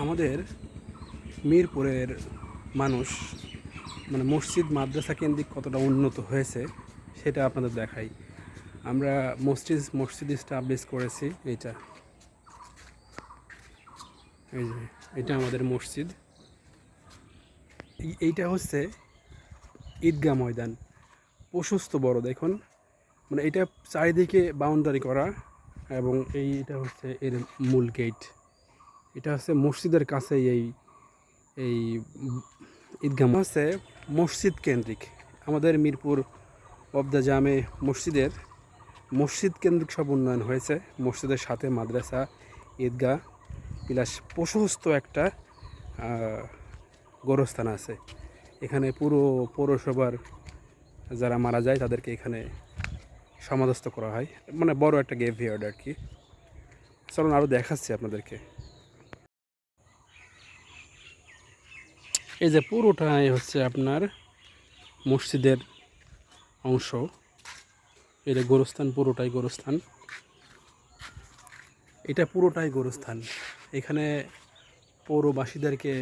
আমাদের মিরপুরের মানুষ মানে মসজিদ মাদ্রাসা কেন্দ্রিক কতটা উন্নত হয়েছে সেটা আপনাদের দেখাই। আমরা মসজিদ স্টাবলিশ করেছি। এই যে এটা আমাদের মসজিদ। এইটা হচ্ছে ঈদগাহ ময়দান, প্রশস্ত বড় দেখুন, মানে এটা চারিদিকে বাউন্ডারি করা এবং এইটা হচ্ছে এর মূল গেট। এটা হচ্ছে মসজিদের কাছেই এই এই ঈদগাহ হচ্ছে মসজিদ কেন্দ্রিক। আমাদের মিরপুর অব দ্য জামে মসজিদ কেন্দ্রিক সব উন্নয়ন হয়েছে। মসজিদের সাথে মাদ্রাসা, ঈদগাহ প্লাস প্রশস্ত একটা গোরস্থান আছে। এখানে পুরো পৌরসভার যারা মারা যায় তাদেরকে এখানে সমাধিস্থ করা হয়, মানে বড় একটা গ্রেভইয়ার্ড আর কি। চলুন আরও দেখাচ্ছি আপনাদেরকে। এই যে পুরোটাই হচ্ছে আপনার মসজিদের অংশ। এটা গোরস্থান, পুরোটাই গোরস্থান। এটা পুরোটাই গোরস্থান। এখানে পৌরবাসীদেরকে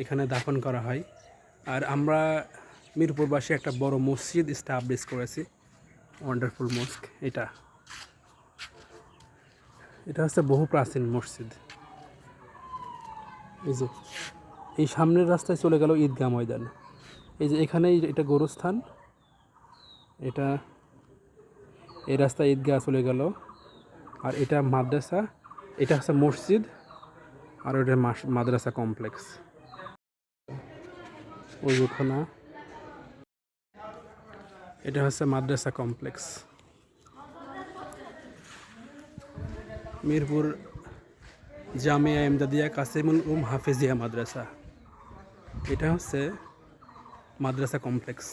এখানে দাফন করা হয়। আর আমরা মিরপুরবাসী একটা বড় মসজিদ স্টাবলিশ করেছি, ওয়ান্ডারফুল মস্ক। এটা হচ্ছে বহু প্রাচীন মসজিদ। এই যে এই সামনের রাস্তায় চলে গেল ঈদগাহ ময়দান। এই যে এখানেই এটা গোরস্থান, এটা এই রাস্তায় ঈদগাহ চলে গেল। আর এটা মাদ্রাসা, এটা হচ্ছে মসজিদ, আর ওটা মাদ্রাসা কমপ্লেক্স। ওইখানে এটা হচ্ছে মাদ্রাসা কমপ্লেক্স। মিরপুর জামিয়া ইমদাদিয়া কাসিমুল হাফেজিয়া মাদ্রাসা, এটা হচ্ছে মাদ্রাসা কমপ্লেক্স।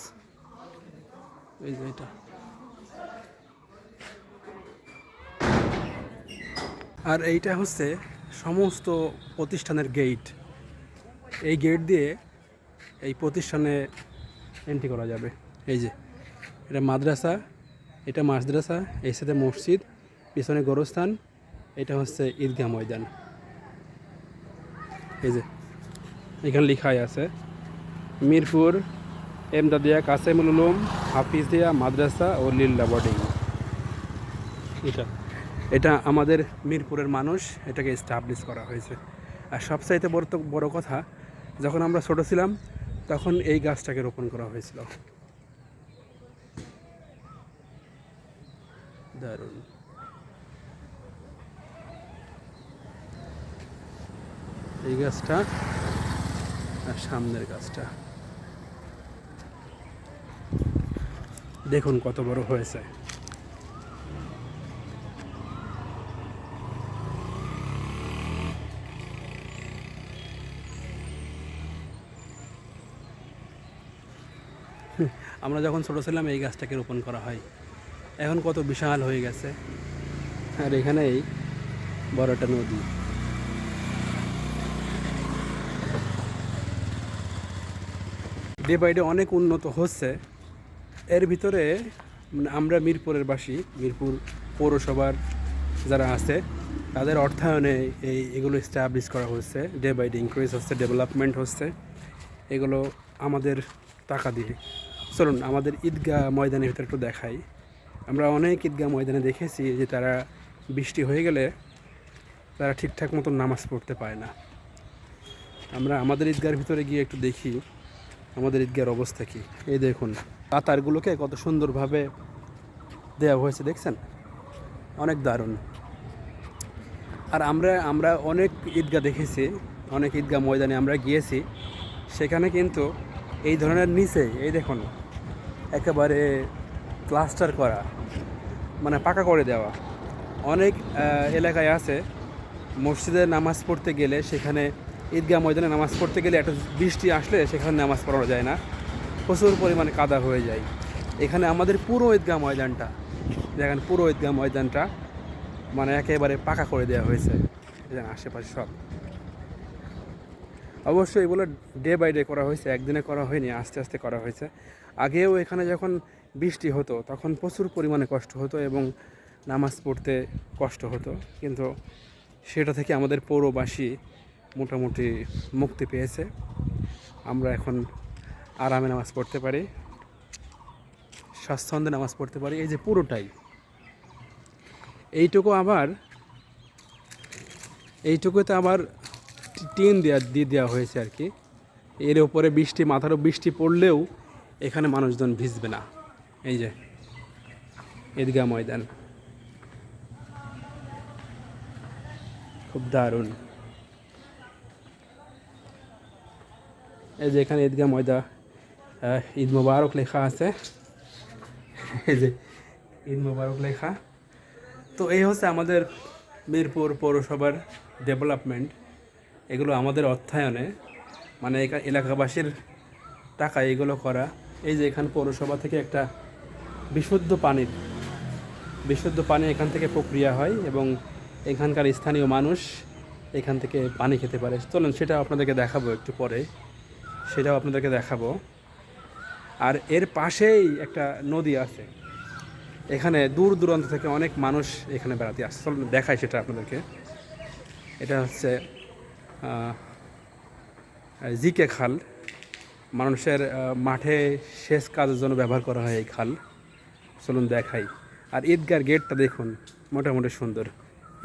এই যে এটা। আর এইটা হচ্ছে সমস্ত প্রতিষ্ঠানের গেট। এই গেট দিয়ে এই প্রতিষ্ঠানে এন্ট্রি করা যাবে। এই যে এটা মাদ্রাসা, এই সাথে মসজিদ, পিছনে গোরস্থান, এটা হচ্ছে ঈদগাহ ময়দান। এই যে এখানে লেখাই আছে মিরপুর এমদাদিয়া কাসেমুল উলুম হাফিজিয়া মাদ্রাসা ও লিল্লা বোর্ডিং। এটা আমাদের মিরপুরের মানুষ এটাকে এস্টাবলিশ করা হয়েছে। আর সবচাইতে বড় কথা, যখন আমরা ছোট ছিলাম তখন এই গাছটাকে রোপণ করা হয়েছিল। দারুণ। এই গাছটা আর সামনের গাছটা দেখুন কত বড় হয়েছে। আমরা যখন ছোট ছিলাম এই গাছটাকে রোপণ করা হয়, এখন কত বিশাল হয়ে গেছে। আর এখানেই বড় একটা নদী। ডে বাই ডে অনেক উন্নত হচ্ছে। এর ভিতরে মানে আমরা মিরপুরের বাসী, মিরপুর পৌরসভার যারা আছে তাদের অর্থায়নে এগুলো এস্টাবলিশ করা হচ্ছে। ডে বাই ডে ইনক্রিজ হচ্ছে, ডেভেলপমেন্ট হচ্ছে এগুলো আমাদের টাকা দিয়ে। চলুন আমাদের ঈদগাহ ময়দানের ভিতরে একটু দেখাই। আমরা অনেক ঈদগাহ ময়দানে দেখেছি যে তারা বৃষ্টি হয়ে গেলে তারা ঠিকঠাক মতো নামাজ পড়তে পারে না। আমরা আমাদের ঈদগাহের ভিতরে গিয়ে একটু দেখি আমাদের ঈদগাহের অবস্থা কী। এই দেখুন কাতারগুলোকে কত সুন্দরভাবে দেওয়া হয়েছে, দেখছেন? অনেক দারুণ। আর আমরা অনেক ঈদগাহ দেখেছি, অনেক ঈদগাহ ময়দানে আমরা গিয়েছি, সেখানে কিন্তু এই ধরনের নিচে এই দেখুন একেবারে প্লাস্টার করা, মানে পাকা করে দেওয়া। অনেক এলাকায় আছে মসজিদে নামাজ পড়তে গেলে, সেখানে ঈদগাহ ময়দানে নামাজ পড়তে গেলে একটা বৃষ্টি আসলে সেখানে নামাজ পড়ানো যায় না, প্রচুর পরিমাণে কাদা হয়ে যায়। এখানে আমাদের পুরো ঈদগাহ ময়দানটা দেখেন, পুরো ঈদগাহ ময়দানটা মানে একেবারে পাকা করে দেওয়া হয়েছে। আশেপাশে সব অবশ্যই এগুলো ডে বাই ডে করা হয়েছে, একদিনে করা হয়নি, আস্তে আস্তে করা হয়েছে। আগেও এখানে যখন বৃষ্টি হতো তখন প্রচুর পরিমাণে কষ্ট হতো এবং নামাজ পড়তে কষ্ট হতো, কিন্তু সেটা থেকে আমাদের পৌরবাসী মোটামুটি মুক্তি পেয়েছে। আমরা এখন আরামে নামাজ পড়তে পারি, স্বাচ্ছন্দ্যে নামাজ পড়তে পারি। এই যে পুরোটাই এইটুকুতে আবার টিন দিয়ে দেওয়া হয়েছে আর কি। এর উপরে মাথারও বৃষ্টি পড়লেও এখানে মানুষজন ভিজবে না। এই যে ঈদগাহ ময়দান, খুব দারুণ। এই যে এখানে ঈদগাহ ময়দান, ঈদ মোবারক লেখা আছে। এই যে ঈদ মোবারক লেখা। তো এই হচ্ছে আমাদের মিরপুর পৌরসভার ডেভেলপমেন্ট। এগুলো আমাদের অর্থায়নে, মানে এলাকাবাসীর টাকা এগুলো করা। এই যে এখানে পৌরসভা থেকে একটা বিশুদ্ধ পানি এখান থেকে প্রক্রিয়া হয় এবং এখানকার স্থানীয় মানুষ এখান থেকে পানি খেতে পারে। চলুন সেটা আপনাদেরকে দেখাবো একটু পরে, আর এর পাশেই একটা নদী আছে, এখানে দূর দূরান্ত থেকে অনেক মানুষ এখানে বেড়াতে আসছে। চলুন দেখাই সেটা আপনাদেরকে। এটা হচ্ছে জিকে খাল, মানুষের মাঠে সেচ কাজের জন্য ব্যবহার করা হয় এই খাল। চলুন দেখাই। আর ঈদগার গেটটা দেখুন, মোটামুটি সুন্দর।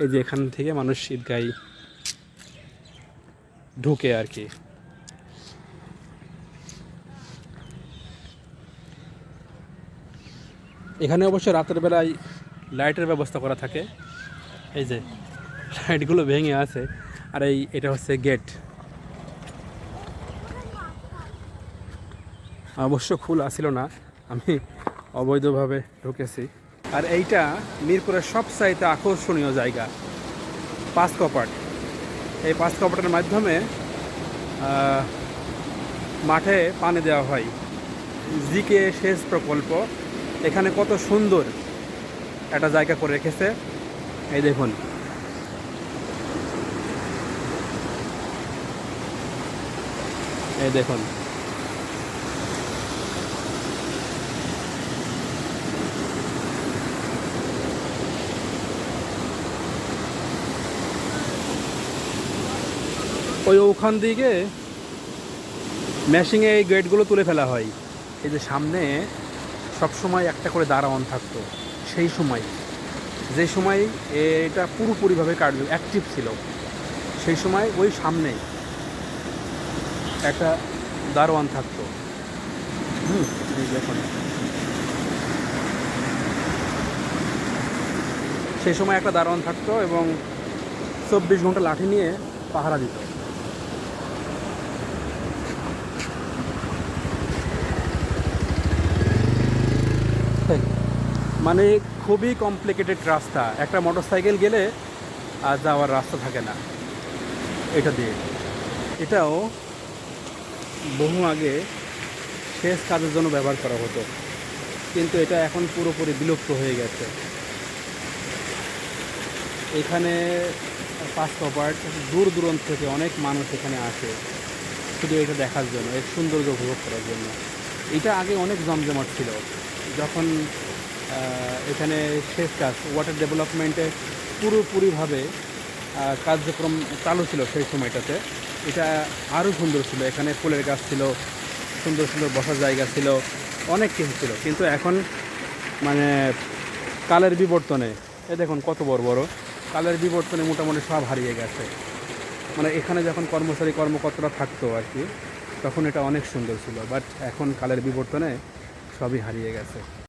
এই যে এখান থেকে মানুষ ঈদগায় ঢুকে আর কি। এখানে অবশ্য রাতের বেলায় লাইটের ব্যবস্থা করা থাকে। এই যে লাইটগুলো ভেঙে আছে। আর এটা হচ্ছে গেট, অবশ্য খোলা ছিল না, আমি অবৈধভাবে ঢুকেছি। আর এইটা মিরপুরের সবচাইতে আকর্ষণীয় জায়গা, পাঁচ কপাট। এই পাঁচ কপাটের মাধ্যমে মাঠে পানি দেওয়া হয়। জিকে সেচ প্রকল্প এখানে কত সুন্দর একটা জায়গা করে রেখেছে। এই দেখুন, এই দেখুন, ওখান দিকে মেশিংয়ে এই গেটগুলো তুলে ফেলা হয়। এই যে সামনে সবসময় একটা করে দাঁড়ান থাকতো, যে সময় এটা পুরোপুরিভাবে অ্যাক্টিভ ছিল, সেই সময় ওই সামনে একটা দারোয়ান থাকতো। এই দেখুন, সেই সময় একটা দারোয়ান থাকতো এবং 24 ঘন্টা লাঠি নিয়ে পাহারা দিত। মানে খুবই কমপ্লিকেটেড রাস্তা, একটা মোটরসাইকেল গেলে আর যাওয়ার রাস্তা থাকে না এটা দিয়ে। এটাও বহু আগে সেচ কাজের জন্য ব্যবহার করা হতো, কিন্তু এটা এখন পুরোপুরি বিলুপ্ত হয়ে গেছে। এখানে পাঁচ কপাট, দূর দূরান্ত থেকে অনেক মানুষ এখানে আসে শুধু এটা দেখার জন্য, এর সৌন্দর্য উপভোগ করার জন্য। এটা আগে অনেক জমজমাট ছিল, যখন এখানে সেচ কাজ, ওয়াটার ডেভেলপমেন্টের পুরোপুরিভাবে কার্যক্রম চালু ছিল সেই সময়টাতে। এটা আরও সুন্দর ছিল, এখানে ফুলের গাছ ছিল, সুন্দর সুন্দর বসার জায়গা ছিল, অনেক কিছু ছিল। কিন্তু এখন মানে কালের বিবর্তনে, এ দেখুন কত বড় বড়, কালের বিবর্তনে মোটামুটি সব হারিয়ে গেছে। মানে এখানে যখন কর্মকর্তারা থাকতো আর কি, তখন এটা অনেক সুন্দর ছিল, বাট এখন কালের বিবর্তনে সবই হারিয়ে গেছে।